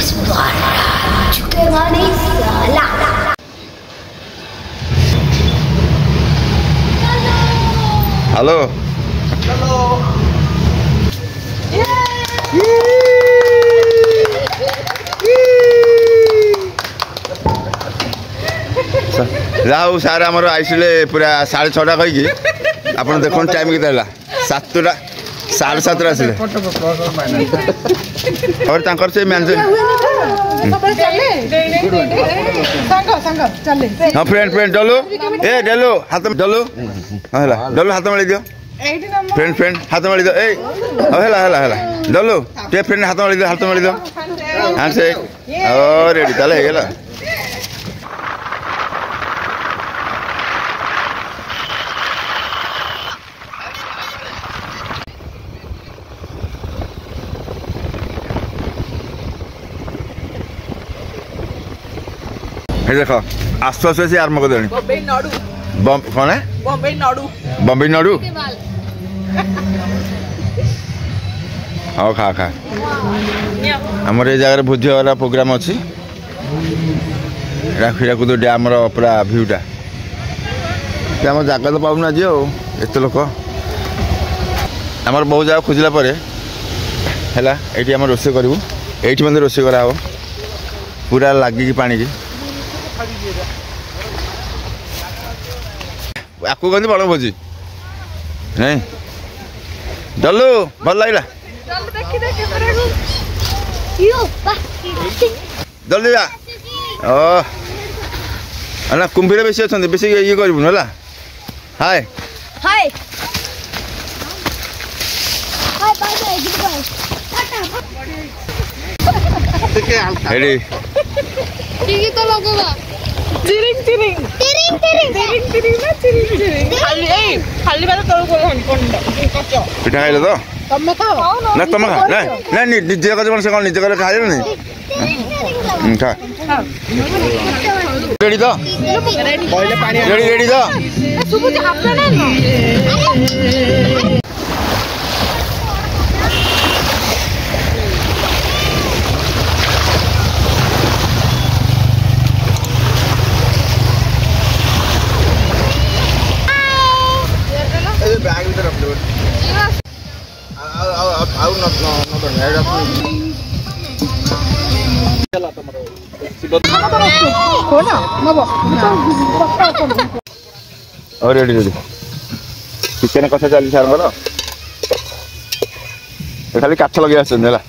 झुकेगा नहीं साला। हेलो राहु सार आमर आईसिले पूरा 6:30 कहीकि आप देखो टाइम के 7टा 7:30 आसिले और तांकर से मैनेजर हाँ फ्रेंड डलु ए डलु हाथ डलु हला डलु हाथ मिली दियो फ्रेंड हाथ मिली दियो ए हला डलु ते फ्रेंड हाथ मिली दियो हाँ से और रेडी ताले हे गेला देख आसु आसु से आरम्भ कर कौन है बम्बई नाडू हाँ खा खा आमर ये जगह भोजी वाला प्रोग्राम अच्छी हीराकुद डैम पूरा भ्यूटा आम जगह तो पाऊना आज एत लोक आमर बहुत जगह खोजला है ये रोषे करूँ ये रोषे करा पूरा लगिकी पानी की आपको कहते बड़ भोजी नहीं डलु भल लगे जल्दी जा ना कुंभीर बेसी अच्छा बेसी ये करूँ है हाय हाय तो लगेगा चिरिंग चिरिंग चिरिंग चिरिंग चिरिंग चिरिंग ना चिरिंग चिरिंग खाली बार तोड़ को हन कोन कच्चा पिठा खाइले तो तम्मे खाओ ना तम्मे खा ना निजे का जवन से कोन निजे का खाइले नहीं खा रेडी तो पहले पानी रेडी तो सुबह से आपने ना और रेडी रेडी चिकेन कसा चली सार खाली काठ लगे आसला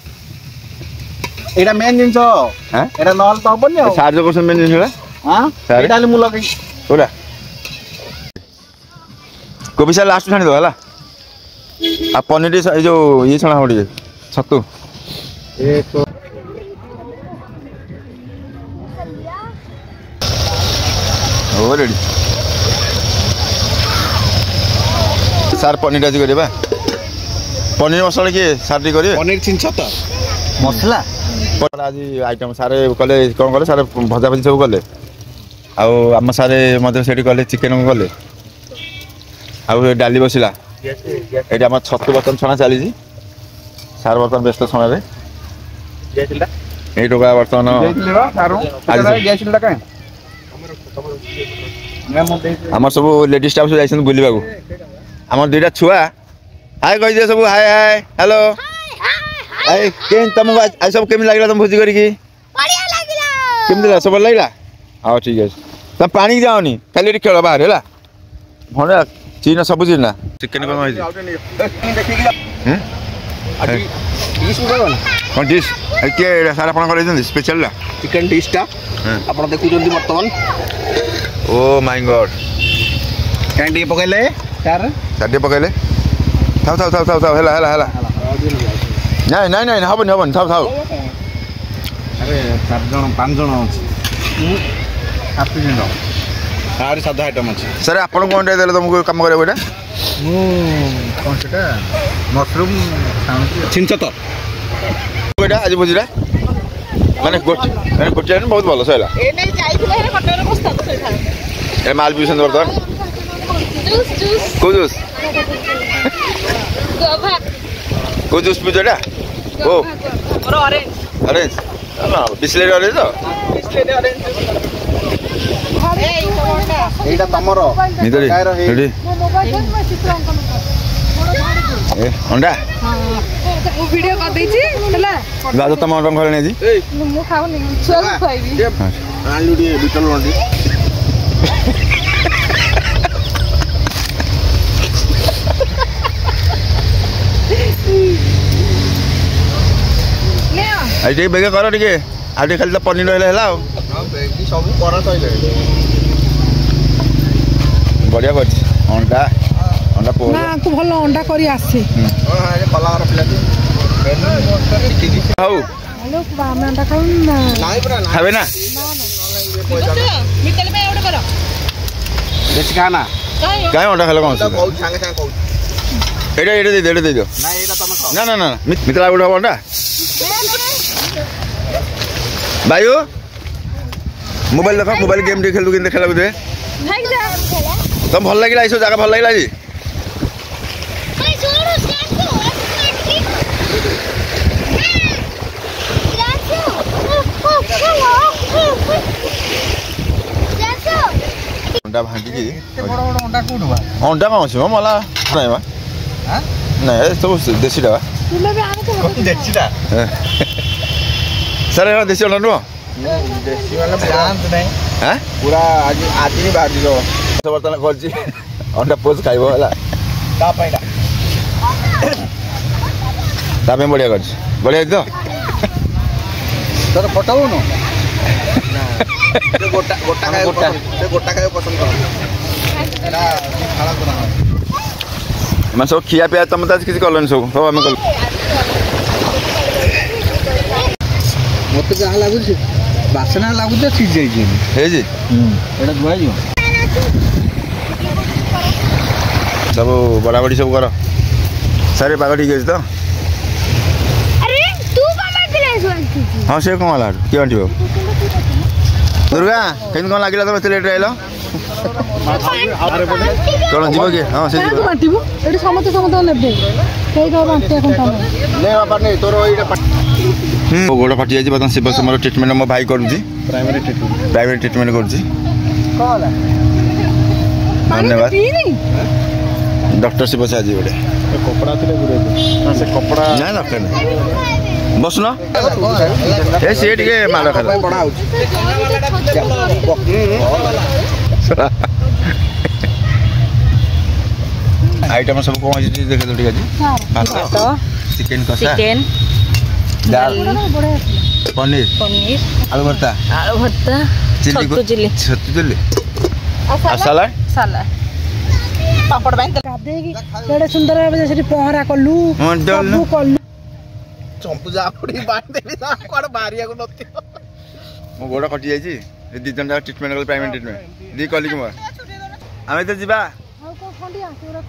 एटा मेन जिंस हां एटा नल तो हबनी सार जो मेन जिंस हां एटा मु लगे पूरा कोबी सा लास्ट छाणी दो हला आ पनीर जो ये छणा हो छतु एक हो रेडी सार पनीर आज करिबा पनीर मसाला के सार टी करिए पनीर छिंछत मसला आज आइटम सारे कले कोन कले सारे भजा भजी सब कले आ हम सारे मधे सेठी कले चिकेन कले आ डाली बसिला एटा हम छतु बर्तन छणा चली सार बर्तन व्यस्त समय टोका बर्तन आम सब लेडीज स्टाफ सब बुलवा आम दुईटा छुआ हाय कही दिए सब हाय हाय हेलो तुमको आज सब केमी लगे तुम भोजी करके सब लगे हाँ ठीक है तुम पानी जाओनी खाली खेल बाहर है भणा चीन सब चीज ना चिकेन कौन डिश किए सार आप स्पेशल चिकेन डिशटा आप देखुं बर्तमान ओ माय गॉड कैंडी पकैले यार साडे पकैले थाउ थाउ थाउ थाउ थाउ हला हला हला नहीं नहीं नहीं हबन हबन थाउ थाउ अरे 4 जन 5 जन अछि 7 जन सारे सादा आइटम अछि सर आपण कोन दे देले तुमको काम करे बेटा मु कोन सेटा मशरूम छिंचत बेटा आज बुझिरा माने गोटे बहुत भल सैला ए नै जाइथिले हे कटरे बस्ता तो सेठा ए माल पिसन बर्तन जूस जूस को जूस गोभा को जूस पिजोटा ओ और ऑरेंज ऑरेंज ବିସ୍ଲେରୀ ଅରେଞ୍ଜ ତ ଏଇଟା ତମର ନିଦରି ଏଠି ଏ ଅଣ୍ଡା ମୁଁ ଭିଡିଓ କରିଦେଇଛି ହେଲା ଗାଜ ତମ ଅଣ୍ଡା ଘରେ ନେଇଛି ମୁଁ ଖାଉନି ଛୁଆକୁ ଖୁଆଇବି ଆଣିଲୁ ଟିକେ ବିଟଲ ଅଣ୍ଡି ଆଜି ଟିକେ ବେଗ କର ଟିକେ ଆଉ ଟିକେ ଖାଲି ତ ପନିର ରହିଲେ ହେଲା ଆଉ ସବୁ କରା ସଇଲେ ବଢିଆ କରିଛି ଅଣ୍ଡା ଅଣ୍ଡା ପୋହ ନାକୁ ଭଲ ଅଣ୍ଡା କରି ଆସେ କଲାକାର ପିଲାଟି ହଉ ଆମେ ଅଣ୍ଡା ଖାଉନି ନା ଖାବେ ନା ମିତାଲି ପାଇଁ ଗୋଟେ କର ବେଶୀ ଖାନା କାହିଁ ଅଣ୍ଡା ଖାଇଲେ କ'ଣ କହୁଛି ସାଙ୍ଗେ ସାଙ୍ଗେ କହୁଛି ଏଇଟା ଦେଇଦିଅ ନାଇଁ ଏଇଟା ତମେ ଖାଅ ନା ନା ନା ମିତ୍ର ଆଉ ଗୋଟେ ହବ ଅଣ୍ଡା ବାୟୁ ମୋବାଇଲ ଦେଖ ମୋବାଇଲ ଗେମ୍ ଟିକେ ଖେଳୁ କେମିତି ଖେଳକୁ ଦେ ତମ ଭଲ ଲାଗିଲା ଏଇସବୁ ଜାଗା ଭଲ ଲାଗିଲା ଆଜି ଅଣ୍ଡା ଭାଙ୍ଗିକି ଅଣ୍ଡା କ'ଣ ଅଛି ମଲା ନାଇଁ ବା ନାଇଁ ସବୁ ଦେଶୀଟା ବା ଦେଶୀଟା ସାର୍ ଏଇଟା ଦେଶୀ ଅଣ୍ଡା ନୁହଁ ଦେଶୀ ମାନେ ଜାଣନ୍ତୁ ନାହିଁ ହଁ ପୁରା ଆଜି ହିଁ ବାହାରିଯିବ ବର୍ତ୍ତମାନ କରିଛି ଅଣ୍ଡା ପୋଜ ଖାଇବ ହେଲା ତା ପାଇଁଟା ତା ପାଇଁ ବଢ଼ିଆ କରିଛି ବଢ଼ିଆ ହେଇଛି ତ ତୋର ପଟାଉନୁ ଗୋଟା ଖାଇବା ପସନ୍ଦ କର ଏଇଟା ଖାଳ କର ମାନେ ସବୁ ଖିଆ ପିଆ ତମେ ତ ଆଜି କିଛି କଲନି ସବୁ ଆମେ କଲୁ ମତେ ଯାହା ଲାଗୁଛି ବାସନା ଲାଗୁଛି ସିଝି ଯାଇଛି ହେଇଛି ଏଇଟା ଧୁଆଯିବ ସବୁ ବଢ଼ାବଢ଼ି ସବୁ କର ସାର୍ ପାଗ ଠିକ୍ ଅଛି ତ ହଁ ସେ କ'ଣ ହେଲା କିଏ ବାଣ୍ଟିବ ଦୁର୍ଗା କେମିତି କ'ଣ ଲାଗିଲା ତମେ ଏତେ ଲେଟ୍ରେ ଆଇଲ କ'ଣ ଯିବ କିଏ ହଁ ସେ ଯିବ ବାଣ୍ଟିବୁ ଏଠି ସମସ୍ତେ ନେବେ କେହି ତୋର ଏଇଟା ମୋ ଗୋଡ଼ ଫାଟି ଯାଇଛି ବର୍ତ୍ତମାନ ଶିବ ସମର ଟ୍ରିଟମେଣ୍ଟ ମୋ ଭାଇ କରୁଛି ପ୍ରାଇଭେଟ୍ ଟ୍ରିଟମେଣ୍ଟ କରୁଛି ଧନ୍ୟବାଦ ଡକ୍ଟର ଶିବ ସେ ଆଜି ଗୋଟେ କପଡ଼ା ଥିଲେ ସେ କପଡ଼ା ନାଇଁ ଦରକାର ନାହିଁ ବସୁନ ଏ ସିଏ ଟିକେ ମାଡ଼ ଖାଇଲା ବଢ଼ା ହେଉଛି ଆଇଟମ ସବୁ କ'ଣ ହେଇଛି ଦେଖେ ତ ଟିକେ ଆଜି ଭାତ ଚିକେନ କଷା ଡାଲ ପନିର ଆଳୁ ଭର୍ତ୍ତା ଛତୁ ଚିଲି ଆଉ ସାଲାଡ ପାପଡ଼ ପାଇଁ ଗାଧେଇକି କେଡ଼େ ସୁନ୍ଦର ଭାବେ ସେଠି ପହଁରା କଲୁ ସବୁ କଲୁ ଚମ୍ପୁ ଜାପୁଡ଼ି ବାନ୍ଧିଦେବି କୁଆଡ଼େ ବାହାରିବାକୁ ନଥିବ ମୋ ଗୋଡ଼ କଟି ଯାଇଛି ଦୁଇ ଜଣ ଯାକ ଟ୍ରିଟମେଣ୍ଟ କଲି ପ୍ରାଇଭେଟ୍ ଟ୍ରିଟମେଣ୍ଟ ଦୁଇ କଲି କି ମୋର ଆମେ ତ ଯିବା ଆଉ କୋଉ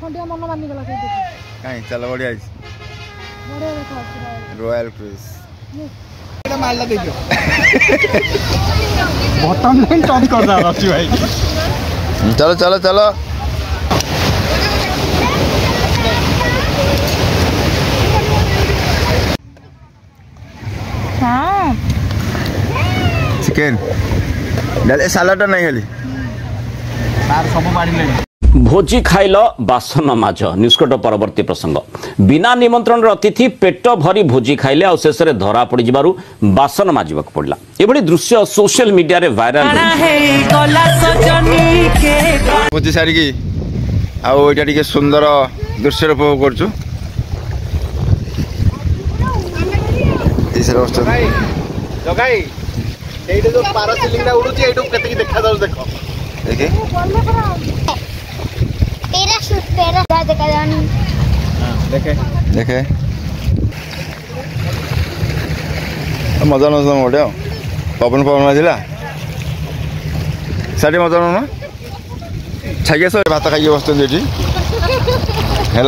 ଖଣ୍ଡିଆ ମନ ମାନିଗଲା ସେଇଠି କାହିଁ ଚାଲ ବଢ଼ିଆ ହେଇଛି ବଢ଼ିଆ ଦେଖାଯାଉଛି ରୟାଲ କ୍ରୁଜ୍ ଏଇଟା ମାରିଲା ଦେଇଦିଅ ବଟନ ଲାଇନ୍ ଟଚ୍ କରିଦେବାର ଅଛି ଭାଇ ଚାଲ ଚାଲ ଚାଲ चिकेन सालाडटा नहीं खाली सब मारे भोजी खाइल बासन माझ निष्कट परवर्ती प्रसंग बिना निमंत्रण अतिथि पेट भरी भोजी खाइले आ शेष में धरा पड़ जबारु बासन माजिबा पड़ला एभली दृश्य सोशल मीडिया रे वायरल भोजी सारी की आटा टिके सुंदर दृश्य उपभोग करछु जगाई एइटे जो पारा सिलिंग रा उडुची एइटो केते की देखा जाउ देखो देखे तेरा देखा जानी देखे देखे मजा नजा मोटे पवन पवन बाजिला साड़ी मजा ना छाइए सब भात खाइए बसते है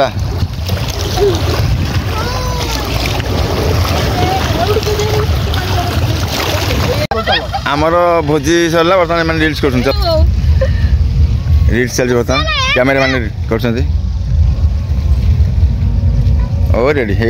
आमर भोजी सरला बर्तमान मैंने रिल्स कर रिल्स चलती बर्तमान कैमेरा मैंने कर रेडी है